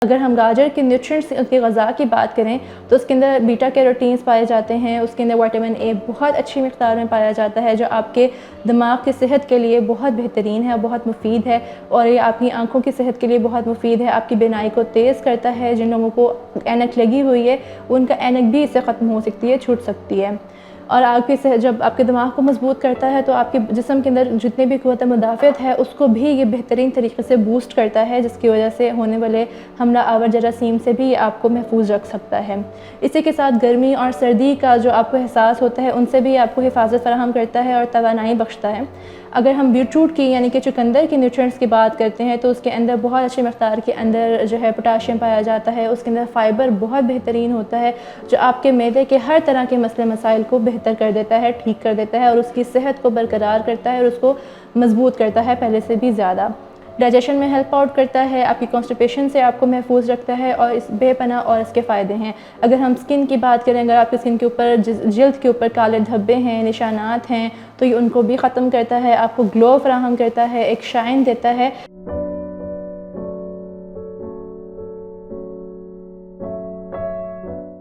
अगर हम गाजर के न्यूट्रिएंट्स की ग़ज़ा की बात करें तो उसके अंदर बीटा कैरोटीन्स पाए जाते हैं, उसके अंदर विटामिन ए बहुत अच्छी मिक़दार में पाया जाता है, जो आपके दिमाग की सेहत के लिए बहुत बेहतरीन है, बहुत मुफीद है। और ये आपकी आँखों की सेहत के लिए बहुत मुफीद है, आपकी बीनाई को तेज़ करता है। जिन लोगों को ऐनक लगी हुई है उनका ऐनक भी इससे ख़त्म हो सकती है, छूट सकती है। और आपकी सेहत जब आपके दिमाग को मज़बूत करता है तो आपके जिस्म के अंदर जितनी भी क़ुव्वत मुदाफ़अत है उसको भी ये बेहतरीन तरीके से बूस्ट करता है, जिसकी वजह से होने वाले हमला आवर जरासीम से भी आपको महफूज रख सकता है। इसी के साथ गर्मी और सर्दी का जो आपको एहसास होता है उनसे भी आपको हिफाजत फ़राहम करता है और तवानाई बख्शता है। अगर हम बीटरूट की यानी कि चुकंदर के न्यूट्रिएंट्स की बात करते हैं तो उसके अंदर बहुत अच्छी मिक़दार के अंदर जो है पोटाशियम पाया जाता है, उसके अंदर फ़ाइबर बहुत बेहतरीन होता है, जो आपके मैदे के हर तरह के मसले मसाइल को बेहतर कर देता है, ठीक कर देता है और उसकी सेहत को बरकरार करता है और उसको मज़बूत करता है पहले से भी ज़्यादा। डाइजेशन में हेल्प आउट करता है, आपकी कॉन्स्टिपेशन से आपको महफूज रखता है और इस बेपनाह और इसके फ़ायदे हैं। अगर हम स्किन की बात करें, अगर आपकी स्किन के ऊपर जिल्द के ऊपर काले धब्बे हैं, निशानात हैं, तो ये उनको भी ख़त्म करता है, आपको ग्लो फ़राहम करता है, एक शाइन देता है।